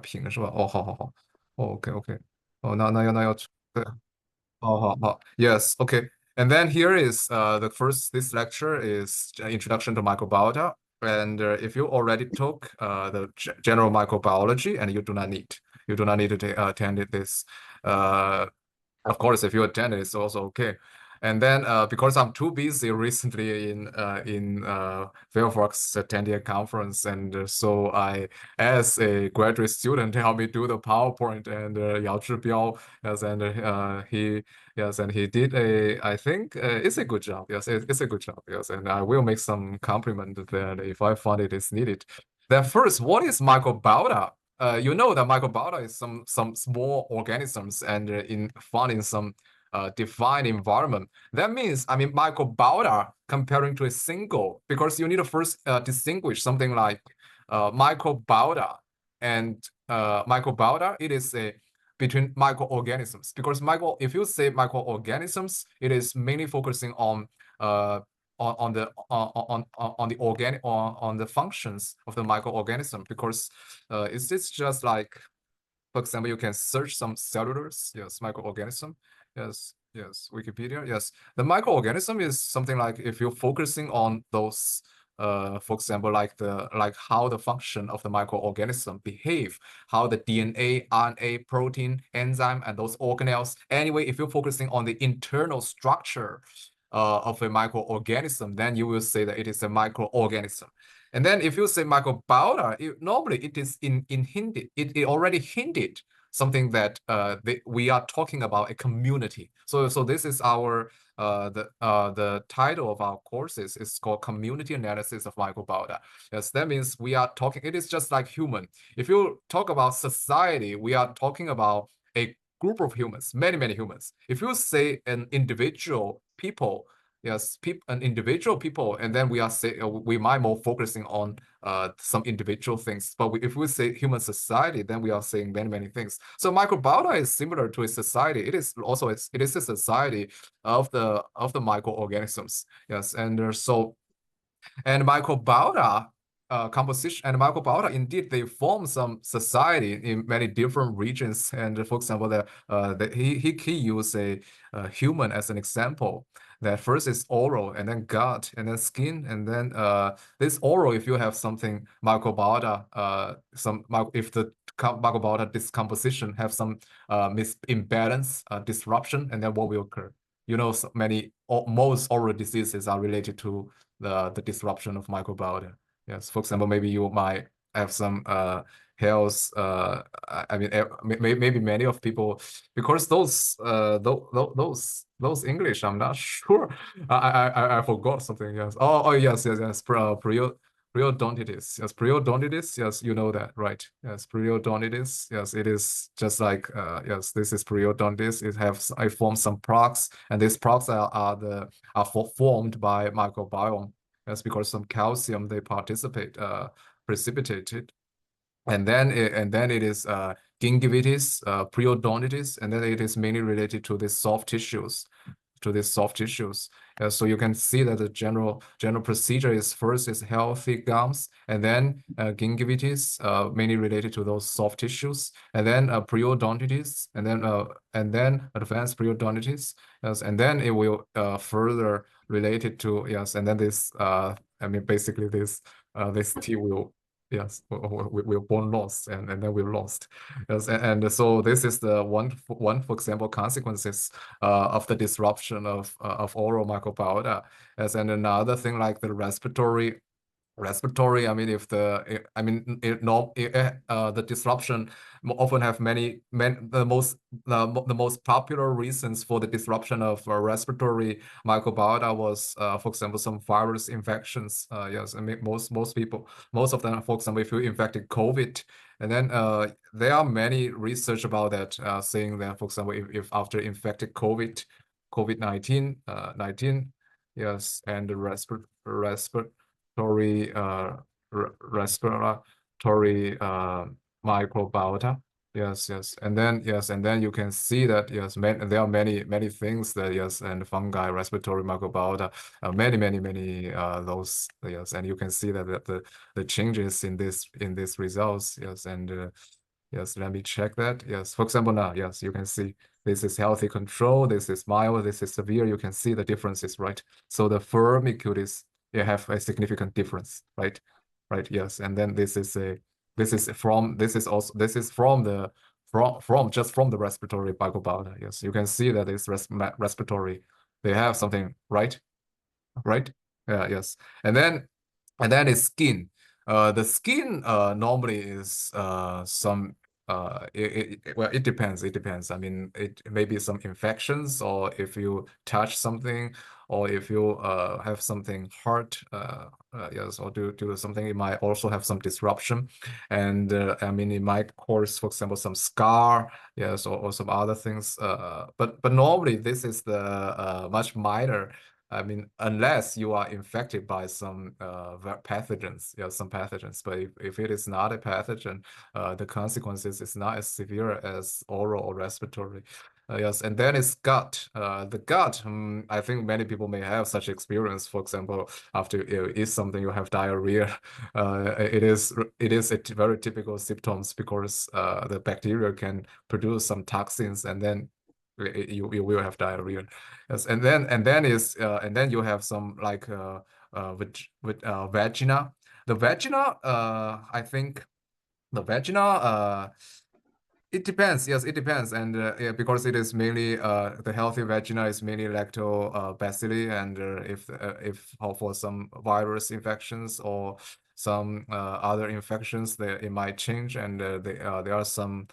屏是吧？哦，好好好，哦，OK OK，哦，那要对，好好好，yes OK。And then here is the first this lecture is introduction to microbiota. And if you already took the general microbiology, and you do not need to attend this. Uh, of course, if you attend it, it's also okay. And then because I'm too busy recently in Fairfax attending a conference, and so I, as a graduate student, help me do the PowerPoint, and Yao Zhibiao, yes, and he did I think it's a good job. Yes, it's a good job. Yes, and I will make some compliment that if I find it is needed. Then first, what is microbiota? You know that microbiota is some small organisms and found in some defined environment. That means, I mean, microbiota comparing to a single, because you need to first distinguish something like microbiota and microbiota. It is a between microorganisms, because if you say microorganisms, it is mainly focusing uh, on the organic on the functions of the microorganism, because is this just like, for example, you can search some cellulars, yes, microorganism, yes, Wikipedia, yes. The microorganism is something like if you're focusing on those, for example, like how the function of the microorganism behave, how the DNA, RNA, protein, enzyme, and those organelles. Anyway, if you're focusing on the internal structure of a microorganism, then you will say that it is a microorganism. And then if you say microbiota, normally it is in hinted, it already hinted something that we are talking about a community. So this is our the title of our courses is called Community Analysis of Microbiota. Yes, that means we are talking, it is just like human. If you talk about society, we are talking about a group of humans, many humans. If you say an individual people, yes, an individual people, and then we might more focusing on some individual things. But if we say human society, then we are saying many things. So microbiota is similar to a society. It is also it is a society of the microorganisms. Yes, and microbiota composition and microbiota, indeed they form some society in many different regions. And for example, he used a human as an example. That first is oral, and then gut, and then skin, and then this oral, if you have something microbiota, if the microbiota decomposition have some imbalance, disruption, and then what will occur? So most oral diseases are related to the disruption of microbiota. Yes, for example, maybe you might have some health. I mean, maybe many of people, because those English, I'm not sure. I forgot something. Yes. Oh yes. Periodontitis. Yes, periodontitis. Yes, you know that, right? Yes, periodontitis. Yes, it is just like yes, this is periodontitis. I form some plaques, and these plaques are formed by microbiome. That's because some calcium they precipitated, and then it is gingivitis, periodontitis, and then it is mainly related to the soft tissues, so you can see that the general procedure is first is healthy gums, and then gingivitis, mainly related to those soft tissues, and then periodontitis, and then advanced periodontitis, yes, and then it will further related to, yes, and then this I mean basically this teeth will, yes, we're born lost, and then we're lost. Yes, and so this is the one for example consequences of the disruption of oral microbiota. Yes, and another thing like the respiratory, I mean, if the I mean it no it, the disruption often have the most popular reasons for the disruption of respiratory microbiota was, for example, some virus infections. Yes, I mean most of them, for example, if you infected COVID, and then there are many research about that, saying that, for example, if after infected COVID-19, 19, yes, and the respiratory respiratory microbiota. Yes, and then you can see that, yes, there are many things that, yes, and fungi, respiratory microbiota, many those, yes, and you can see that the changes in this results, yes, and Yes, let me check that. Yes, for example, now, yes, you can see this is healthy control, this is mild, this is severe. You can see the differences, right? So the Firmicutes, they have a significant difference, right? Right, yes. And then this is from the just from the respiratory microbiota. Yes, you can see that this respiratory, they have something, right? Right? Yeah, yes. And then is skin. The skin normally is some well, it depends. It depends. I mean, it may be some infections, or if you touch something, or if you have something hurt, yes, or do something, it might also have some disruption. And I mean, it might cause, for example, some scar, yes, or some other things. But normally this is the much minor. I mean, unless you are infected by some pathogens, yeah, some pathogens. But if it is not a pathogen, the consequences is not as severe as oral or respiratory. Yes, and then it's gut. The gut, I think many people may have such experience. For example, after you eat something, you have diarrhea. It is a very typical symptoms because the bacteria can produce some toxins, and then you will have diarrhea. Yes, and then you have some like with vagina. The vagina, I think the vagina, it depends. Yes, it depends, and yeah, because it is mainly the healthy vagina is mainly lactobacilli, and if for some virus infections or some other infections, there it might change, and there are some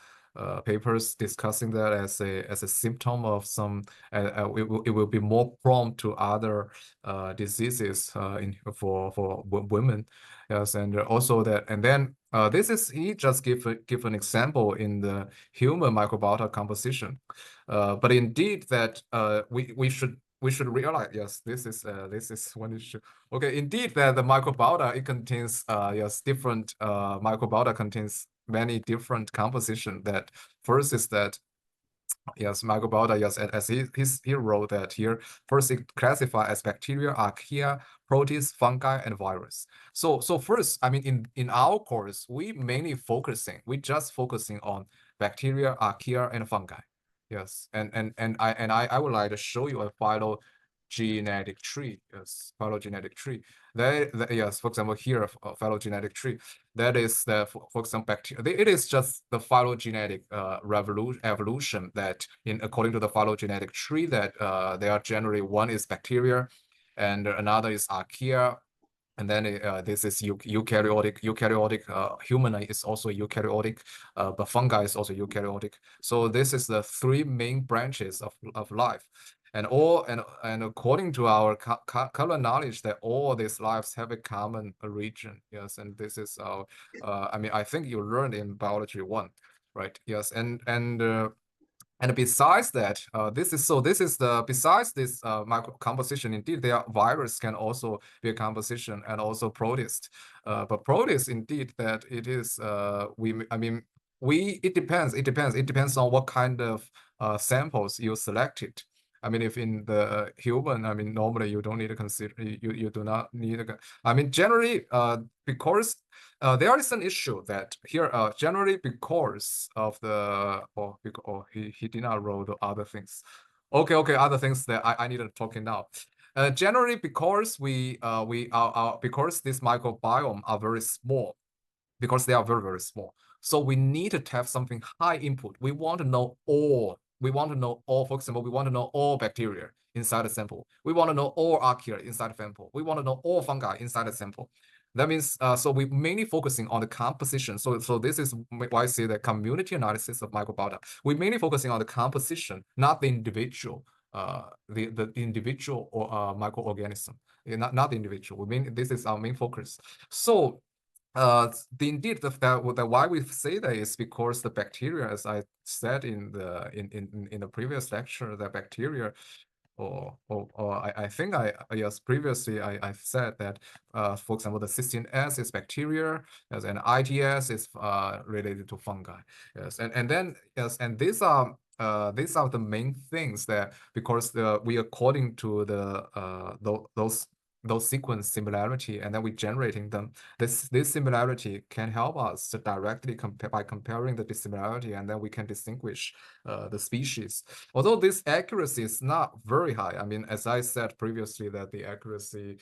papers discussing that as a symptom of some. It will be more prone to other diseases in for women. Yes, and also that, and then this is he just give an example in the human microbiota composition, but indeed that we should realize, yes, this is when it should, okay, indeed that the microbiota, it contains yes, different microbiota contains many different composition. That first is that, yes, microbiota, yes, as he wrote that here. First, it classify as bacteria, archaea, protists, fungi, and virus. So first, I mean, in our course, we just focusing on bacteria, archaea, and fungi. Yes, and I would like to show you a phylogenetic tree. Yes, phylogenetic tree. Yes, for example, here a phylogenetic tree. That is the, for example, bacteria. It is just the phylogenetic evolution that, in according to the phylogenetic tree, that there are generally one is bacteria, and another is archaea, and then this is eukaryotic. Human is also eukaryotic, but fungi is also eukaryotic. So this is the three main branches of life. And according to our current knowledge, that all these lives have a common origin. Yes, and this is our. I mean, I think you learned in biology 1, right? Yes, and besides that, besides this micro composition. Indeed, their virus can also be a composition, and also protist. But protist, indeed, that it is I mean, it depends on what kind of samples you selected. I mean, if in the human, I mean, normally you don't need to consider, you do not need to, I mean, generally, because there is an issue that here, generally because of the, he did not roll the other things. Okay, other things that I need to talk in now. Generally because because this microbiome are very small, because they are very, very small. So we need to have something high input. We want to know all. We want to know all. For example, we want to know all bacteria inside the sample. We want to know all archaea inside the sample. We want to know all fungi inside the sample. That means, so we mainly focusing on the composition. So this is why I say the community analysis of microbiota. We're mainly focusing on the composition, not the individual, the individual or microorganism. Not the individual. We mean this is our main focus. So indeed, the why we say that is because the bacteria, as I said in the previous lecture, the bacteria, or I think yes, previously I've said that, for example, the cysteine S is bacteria, yes, and ITS is related to fungi. Yes, and then yes, and these are the main things that, because we according to the those those sequence similarity, and then we generating them. This similarity can help us to directly compare by comparing the dissimilarity, and then we can distinguish the species. Although this accuracy is not very high. I mean, as I said previously, that the accuracy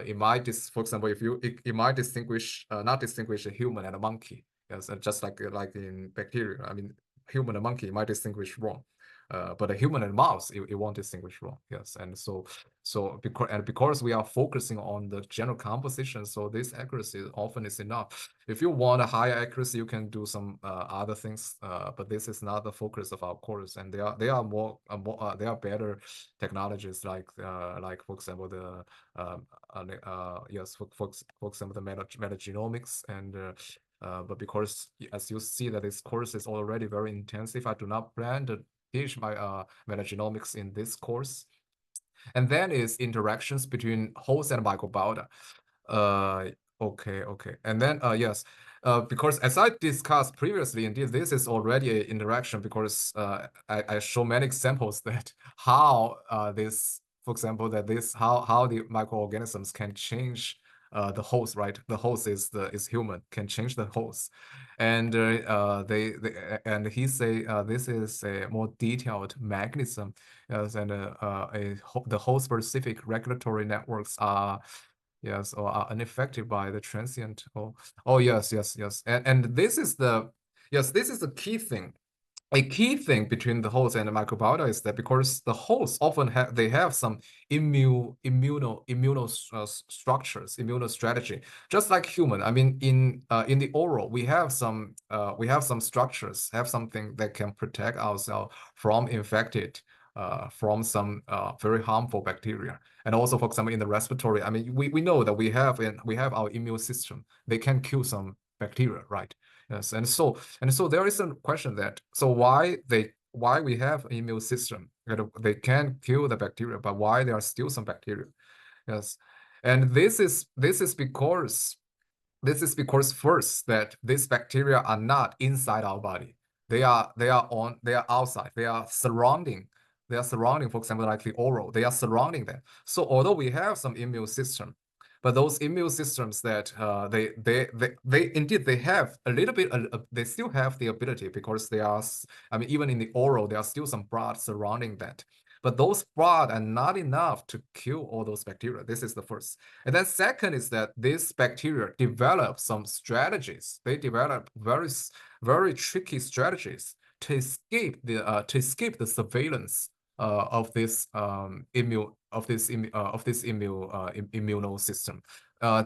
it might for example, if you it might distinguish not distinguish a human and a monkey. Yes, just like in bacteria. I mean, human and monkey might distinguish wrong. But a human and mouse, it won't distinguish wrong. Yes, and so because we are focusing on the general composition, so this accuracy often is enough. If you want a higher accuracy, you can do some other things, but this is not the focus of our course. And they are more they are better technologies like for example the yes for example the metagenomics and but because as you see that this course is already very intensive, I do not plan to teach my metagenomics in this course. And then is interactions between host and microbiota. Okay. And then yes, because as I discussed previously, indeed this is already an interaction because I show many examples that how this, for example, that this how the microorganisms can change the host, right? The host is human, can change the host, and and he say this is a more detailed mechanism. Yes, and the host specific regulatory networks are yes or are unaffected by the transient. Oh yes, and this is the this is the key thing. A key thing between the host and the microbiota is that because the hosts often have some structures, immunostrategy, just like human. I mean, in the oral, we have some structures, have something that can protect ourselves from infected, from some very harmful bacteria. And also, for example, in the respiratory, I mean, we know that we have our immune system. They can kill some bacteria, right? Yes, and so there is a question that so why we have an immune system? They can kill the bacteria, but why there are still some bacteria? Yes, and this is because first that these bacteria are not inside our body. They are outside. They are surrounding. For example, like the oral. They are surrounding them. So although we have some immune system, but those immune systems that they indeed they have a little bit. They still have the ability because they are. I mean, even in the oral, there are still some blood surrounding that. But those blood are not enough to kill all those bacteria. This is the first. And then second is that this bacteria develop some strategies. They develop very tricky strategies to escape the surveillance of this immune system.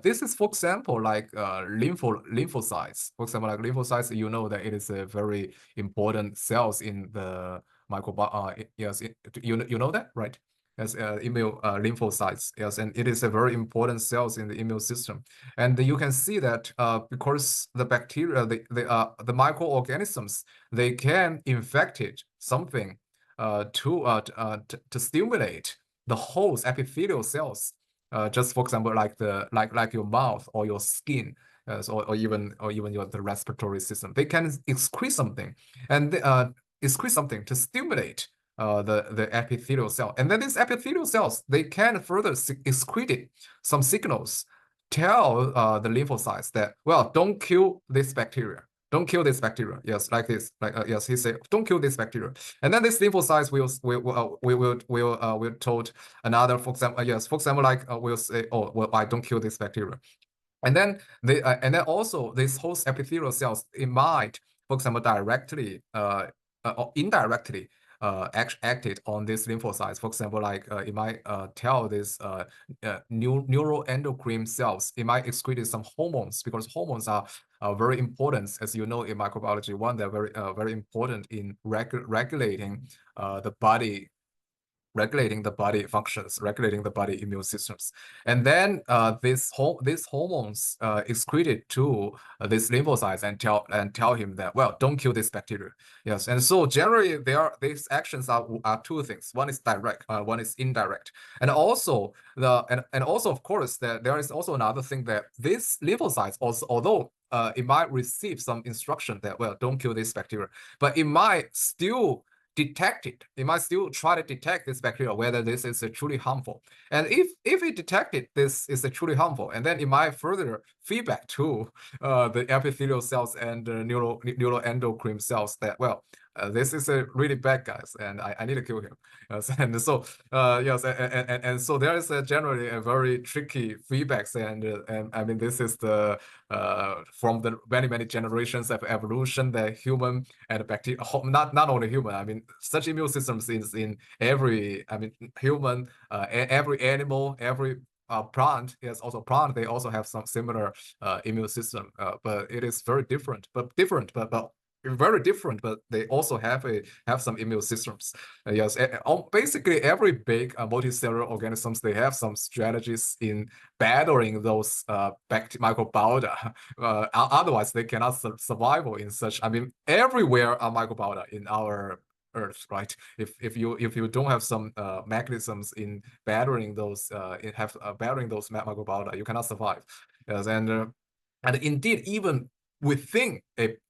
This is, for example, like lymphocytes. For example, like lymphocytes, you know that it is a very important cells in the microbiome. Yes, you know that, right? As lymphocytes, yes, and it is a very important cells in the immune system. And you can see that because the bacteria, the microorganisms, they can infect it something to stimulate the host epithelial cells. Just for example, like your mouth or your skin, or even the respiratory system, they can excrete something, and excrete something to stimulate the epithelial cell. And then these epithelial cells, they can further excrete some signals, tell the lymphocytes that, well, don't kill this bacteria. Don't kill this bacteria. Yes, like this. Yes, he said, don't kill this bacteria. And then this lymphocytes will told another, for example, like we'll say, oh, well, I don't kill this bacteria. And then also this host epithelial cells, it might, for example, directly or indirectly acted on these lymphocytes. For example, like it might tell this neuroendocrine cells, it might excrete some hormones, because hormones are very important, as you know, in microbiology. One, they're very important in regulating the body functions, regulating the body immune systems. And then these hormones excreted to these lymphocytes and tell him that, well, don't kill this bacteria. Yes, and so generally these actions are two things. One is direct, one is indirect. And also also of course that there is also another thing, that these lymphocytes also, although it might receive some instruction that, well, don't kill this bacteria, but it might still detect it. It might still try to detect this bacteria, whether this is truly harmful. And if it detected this is truly harmful, and then it might further feedback to the epithelial cells and neuroendocrine cells that, well, this is a really bad guys, and I need to kill him. Yes, and so yes, and so there is generally a very tricky feedbacks, and I mean this is the from the many generations of evolution that human and bacteria, not only human, I mean such immune systems is in every, I mean human, every animal, every plant, yes, also plant, they also have some similar immune system, but it is very different, but very different, but they also have some immune systems. Yes, basically every big multicellular organisms, they have some strategies in battling those microbiota. Otherwise, they cannot survival in such. I mean, everywhere are microbiota in our Earth, right? If you don't have some mechanisms in battering those battering those microbiota, you cannot survive. Yes, and indeed, even within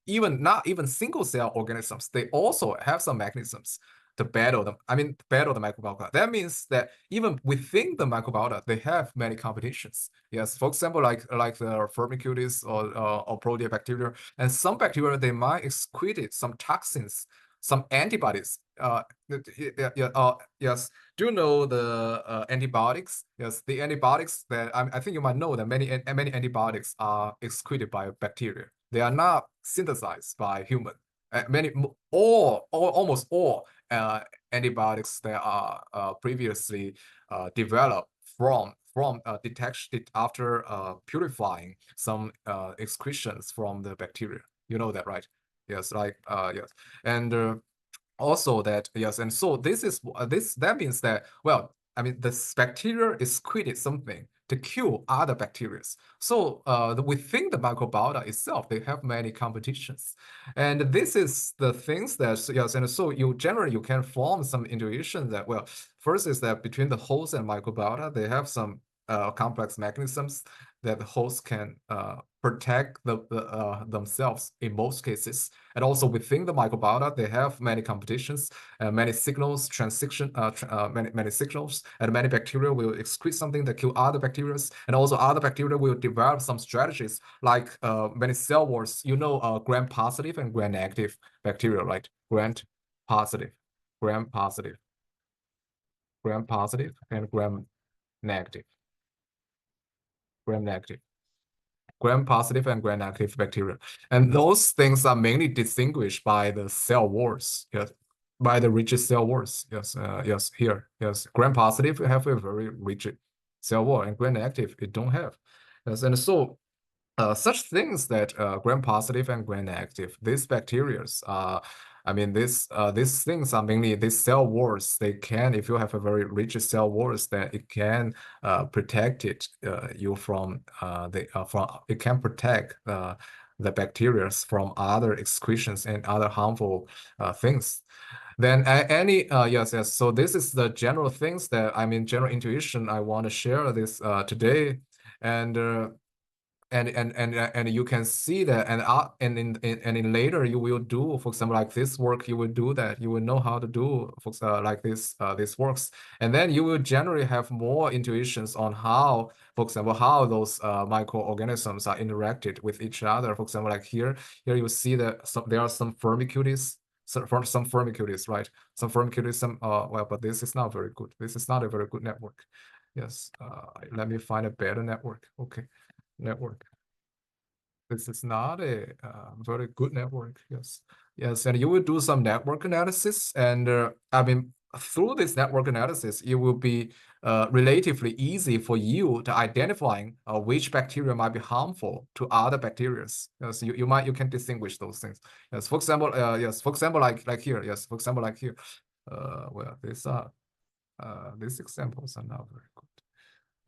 even not even single cell organisms, they also have some mechanisms to battle them. I mean, battle the microbiota. That means that even within the microbiota, they have many competitions. Yes, for example, like the Firmicutes or Proteobacteria, and some bacteria, they might excrete some toxins, some antibodies. Yes. Do you know the antibiotics? Yes, the antibiotics that I think you might know that many antibiotics are excreted by bacteria. They are not synthesized by human. Almost all antibiotics that are previously developed from detection after purifying some excretions from the bacteria. You know that, right? Yes, like yes, and also that, yes, and so this is that means that, well, I mean this bacteria is created something to kill other bacteria. So within the microbiota itself, they have many competitions, and this is the things that, yes, and so you generally you can form some intuition that, well, first is that between the host and microbiota, they have some complex mechanisms that the host can protect themselves in most cases. And also within the microbiota, they have many competitions, many signals, many signals, and many bacteria will excrete something that kill other bacteria. And also other bacteria will develop some strategies like many cell wars, you know, gram-positive and gram-negative bacteria, right? Gram-positive, gram-positive, gram-positive, and gram-negative, gram-negative. Gram-positive and gram-negative bacteria. And those things are mainly distinguished by the cell walls, yes, by the rigid cell walls. Yes, yes, here, yes. Gram-positive have a very rigid cell wall, and gram-negative it don't have. Yes, and so such things that gram-positive and gram-negative, these bacteria, I mean, these things are mainly these cell walls. They can, if you have a very rigid cell walls, then it can protect you from it can protect the bacteria from other excretions and other harmful things. Then any yes, yes. So this is the general things that, I mean, general intuition I want to share this today, and and you can see that, and in later you will do, for example, like this work, you will do that, you will know how to do like this works, and then you will generally have more intuitions on how, for example, how those microorganisms are interacted with each other. For example, like here you see that there are some Firmicutes, some Firmicutes, right? Some Firmicutes, well, but this is not very good. This is not a very good network. Yes, let me find a better network. Okay. Network. This is not a very good network. Yes, yes, and you will do some network analysis, and I mean, through this network analysis, it will be relatively easy for you to identifying which bacteria might be harmful to other bacteria. Yes, you can distinguish those things. Yes, for example, yes, for example, like here. Yes, for example, like here. Well, these examples are not very good.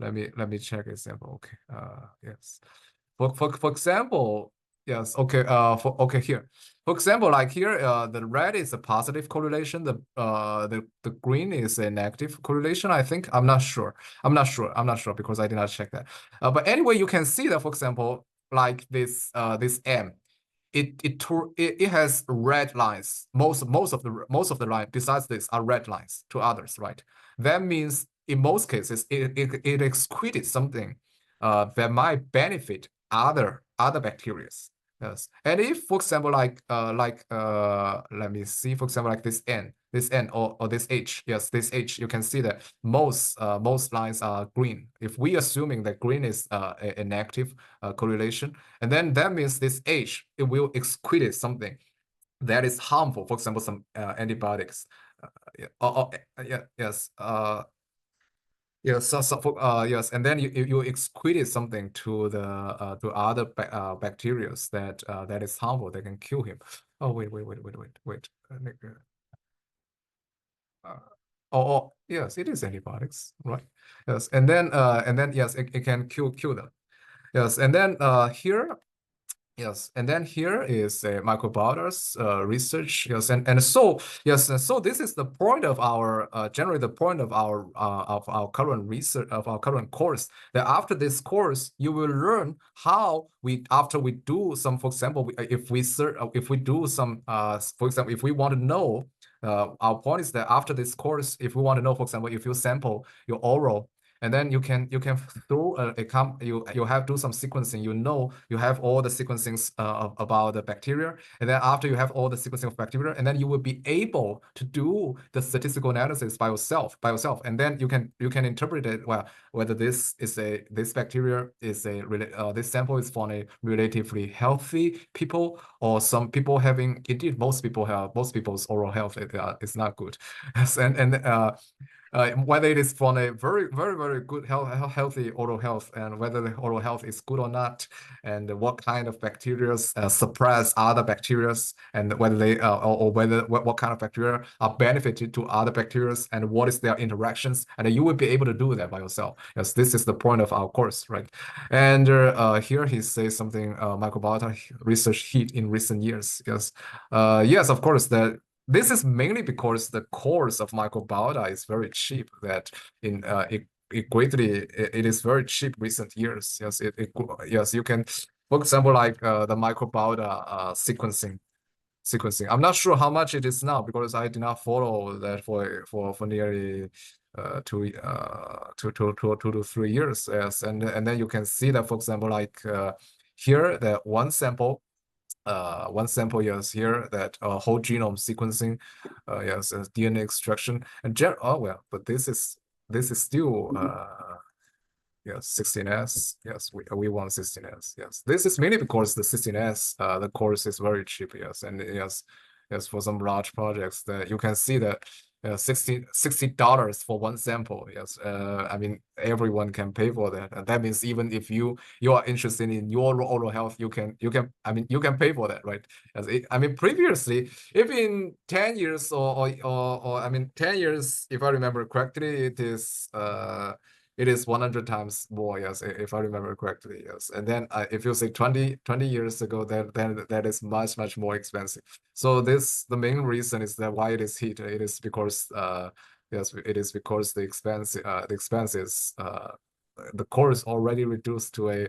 Let me check example. Okay. Yes. For example, yes. Okay. Okay, here. For example, like here, the red is a positive correlation. The green is a negative correlation. I think I'm not sure. I'm not sure because I did not check that. But anyway, you can see that, for example, like this M. it has red lines. Most of the line besides this are red lines to others, right? That means in most cases it excreted something that might benefit other bacteria. Yes. And if, for example, let me see, for example, like this N or this H, yes, this H, you can see that most lines are green. If we assuming that green is a negative correlation, and then that means this H, it will excrete something that is harmful. For example, some antibiotics. Yeah, yeah, yes. Yes, yes, and then you excreted something to the to other bacteria that is harmful, that can kill him. Oh, wait. Uh, yes, it is antibiotics, right? Yes, and then yes, it can kill them. Yes, and then here. Yes, and then here is microbiota's research. Yes, and so yes, and so this is the point of our generally the point of our current research of our current course. That after this course, you will learn how we after we do some, for example, if we do some for example, if we want to know. Our point is that after this course, if we want to know, for example, if you sample your oral and then you can through you have do some sequencing, you have all the sequencings about the bacteria, and then after you have all the sequencing of bacteria, and then you will be able to do the statistical analysis by yourself, and then you can interpret it, well, whether this bacteria is this sample is from a relatively healthy people, or some people having, indeed most people's oral health is not good. Yes, and whether it is from a very good healthy oral health, and whether the oral health is good or not, and what kind of bacteria suppress other bacteria, and whether they or whether what kind of bacteria are benefited to other bacteria, and what is their interactions, and you will be able to do that by yourself. Yes, this is the point of our course, right? And here he says something, microbiota research hit in recent years. Yes, yes, of course that. This is mainly because the course of microbiota is very cheap. That in it is very cheap recent years. Yes, yes, you can, for example, like the microbiota sequencing. I'm not sure how much it is now because I did not follow that for nearly 2 to 3 years. Yes, and then you can see that, for example, like here that one sample, yes, here that whole genome sequencing, yes, DNA extraction, and oh well, but this is still yes, 16S. Yes, we want 16S. Yes, this is mainly because the 16S the course is very cheap. Yes, and yes, for some large projects that you can see that $60 for one sample. Yes, I mean everyone can pay for that, and that means even if you are interested in your oral health, I mean you can pay for that, right? I mean previously, if in 10 years or I mean 10 years, if I remember correctly, it is 100 times more, yes, if I remember correctly, yes. And then if you say 20 years ago, then that is much more expensive. So the main reason is that why it is hit. It is because yes, it is because the expenses the core is already reduced to a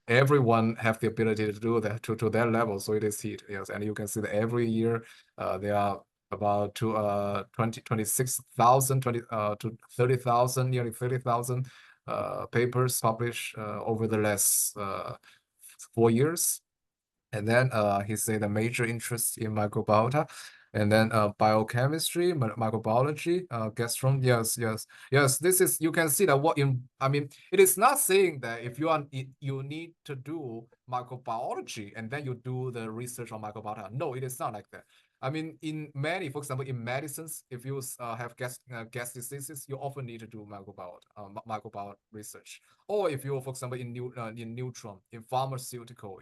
everyone have the ability to do that to their level, so it is hit. Yes, and you can see that every year there are about 26,000 to 30,000, nearly 30,000 papers published over the last 4 years. And then he said the major interest in microbiota, and then biochemistry, microbiology, gastron. Yes. This is, you can see that I mean, it is not saying that if you need to do microbiology and then you do the research on microbiota. No, it is not like that. I mean, for example, in medicines, if you have gas diseases, you often need to do microbiota research. Or if you, for example, in neutron, in pharmaceutical,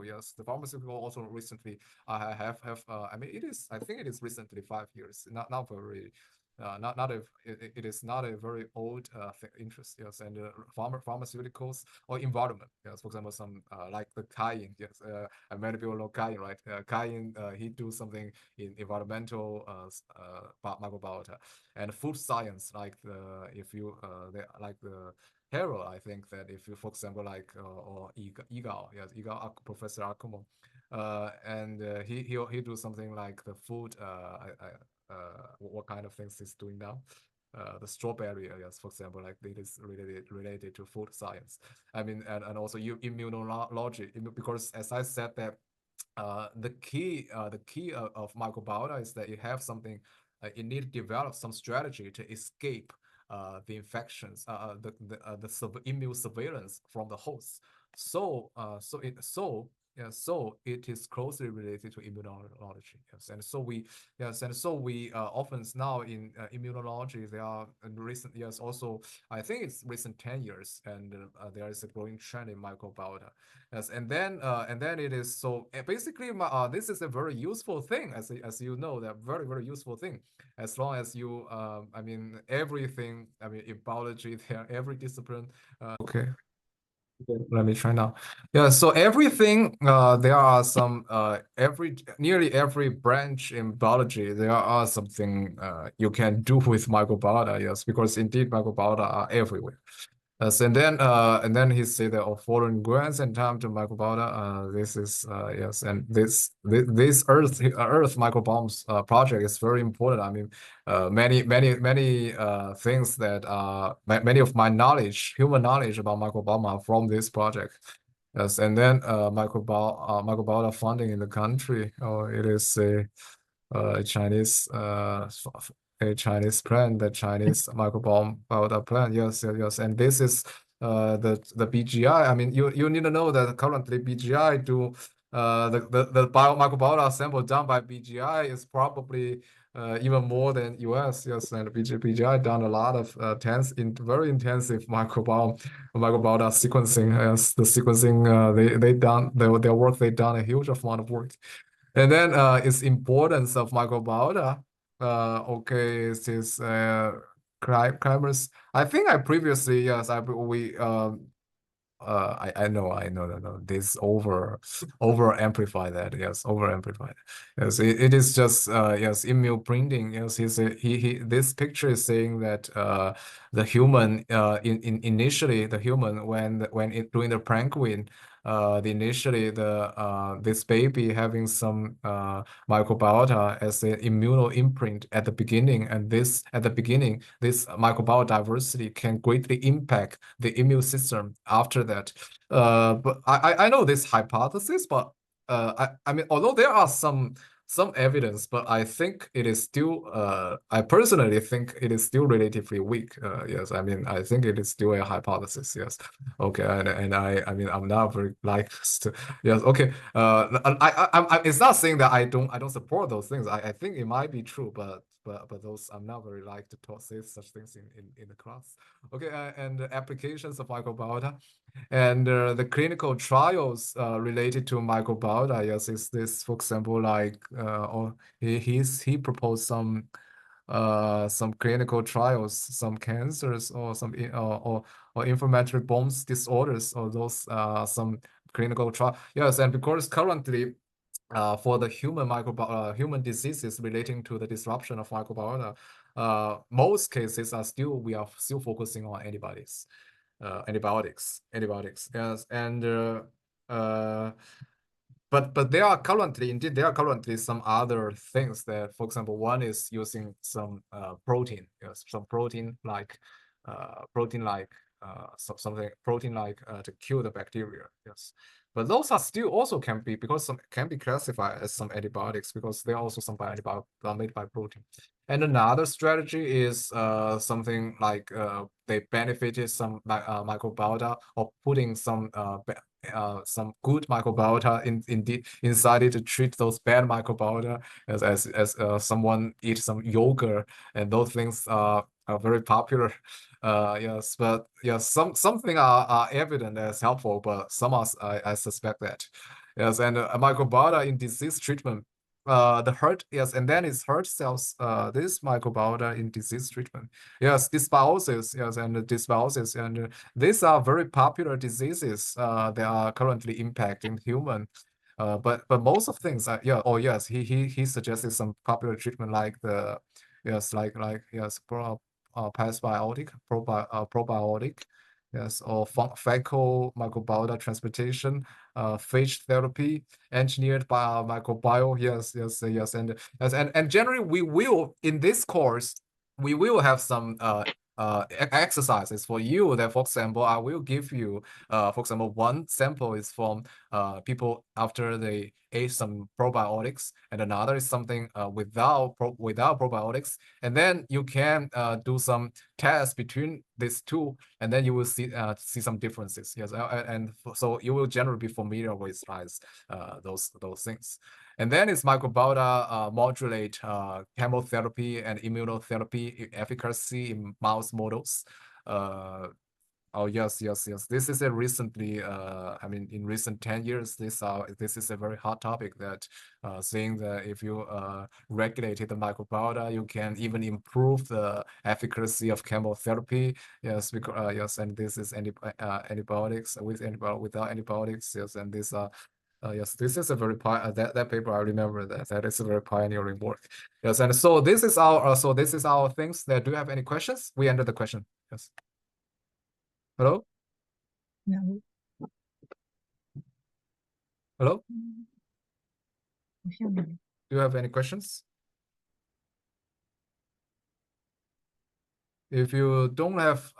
yes, the pharmaceutical also recently I mean, I think it is recently 5 years, not very. Not a it is not a very old interest, yes, and pharmaceuticals or environment, yes, for example, some like the Kain, yes, many people know Kain, right? Kain, he do something in environmental microbiota, and food science, like like the Hero. I think that if you, for example, like or Egal, yes, Professor Akumo, And he do something like the food. What kind of things he's doing now? The strawberry, yes, for example, like it is related to food science. I mean, and also immunology, because as I said that the key of microbiota is that you have something, you need to develop some strategy to escape the infections, the immune surveillance from the host. So it is closely related to immunology. Yes, and so we often now in immunology there are in recent years also, I think it's recent 10 years, and there is a growing trend in microbiota. Yes, and then it is so basically this is a very useful thing, as you know, that very useful thing, as long as you I mean everything, I mean in biology there every discipline. Okay. Okay, let me try now. Yeah, so everything, there are some, nearly every branch in biology, there are something you can do with microbiota, yes, because indeed microbiota are everywhere. And then he said that following grants and time to microbiota, this is yes, and this Earth microbiomes project is very important. I mean, many things that many of my knowledge, human knowledge about microbiome are from this project. Yes, and then microbiota funding in the country. Oh, it is Chinese a Chinese plan, the Chinese microbiota plan. Yes, yes, yes. And this is the BGI. I mean, you need to know that currently BGI do the microbiota sample done by BGI is probably even more than US. Yes, and BGI done a lot of very intensive microbiota sequencing. Yes, the sequencing they done their work. They done a huge amount of work. And then its importance of microbiota. Okay, this climbers. I think I previously, yes, I know that this over amplify that. Yes, over amplify it. Yes, it is just yes, immune printing. Yes, he this picture is saying that the human in initially the human when it doing the penguin, the initially the this baby having some microbiota as an immuno imprint at the beginning, and this at the beginning this microbiota diversity can greatly impact the immune system after that. But I know this hypothesis, but I mean, although there are some evidence, but I think it is still I personally think it is still relatively weak. Yes, I mean, I think it is still a hypothesis. Yes. Okay, and I mean, I'm not very like to, yes. Okay. It's not saying that I don't support those things. I think it might be true, but those I'm not very like to talk say such things in the class. Okay, and the applications of microbiota and the clinical trials related to microbiota. Yes, is this, for example, like or he proposed some clinical trials, some cancers or some or inflammatory bones disorders, or those some clinical trial. Yes, and because currently for the human diseases relating to the disruption of microbiota, most cases are still we are still focusing on antibiotics. Yes, and uh, but there are currently, indeed, there are currently some other things that, for example, one is using some protein, yes, some protein like something protein like to kill the bacteria, yes. But those are still also can be, because some can be classified as some antibiotics, because they are also some by antibiotics are made by protein. And another strategy is something like they benefited some microbiota, or putting some good microbiota inside it to treat those bad microbiota, as someone eat some yogurt, and those things are very popular. Yes, but yes, something are evident as helpful, but some are, I suspect that. Yes, and microbiota in disease treatment. The hurt, yes, and then it's hurt cells. This microbiota in disease treatment. Yes, dysbiosis, yes, and dysbiosis, and these are very popular diseases that are currently impacting human. But most of things, yeah, oh yes, he suggested some popular treatment like the, yes, like yes, probiotic, probiotic, Yes, or fecal microbiota transportation, phage therapy, engineered by microbiome. Yes, yes, yes, and yes, and generally we will in this course we will have some exercises for you. That, for example, I will give you for example, one sample is from people after they ate some probiotics, and another is something without probiotics, and then you can do some tests between these two, and then you will see some differences. Yes, and so you will generally be familiar with those things. And then it's microbiota modulate chemotherapy and immunotherapy efficacy in mouse models. Oh yes, yes, yes. This is a recently, I mean, in recent 10 years, this is a very hot topic that saying that if you regulated the microbiota, you can even improve the efficacy of chemotherapy. Yes, because yes, and this is antibiotics without antibiotics. Yes, and this yes, this is a very that paper I remember that is a very pioneering work. Yes, and so this is our things. That do you have any questions? We ended the question. Yes. Hello? No. Hello? 好像没有。 Do you have any questions? If you don't have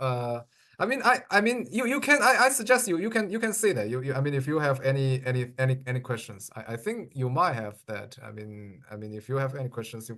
I mean you can I suggest you can say that I mean if you have any questions, I think you might have that. I mean if you have any questions you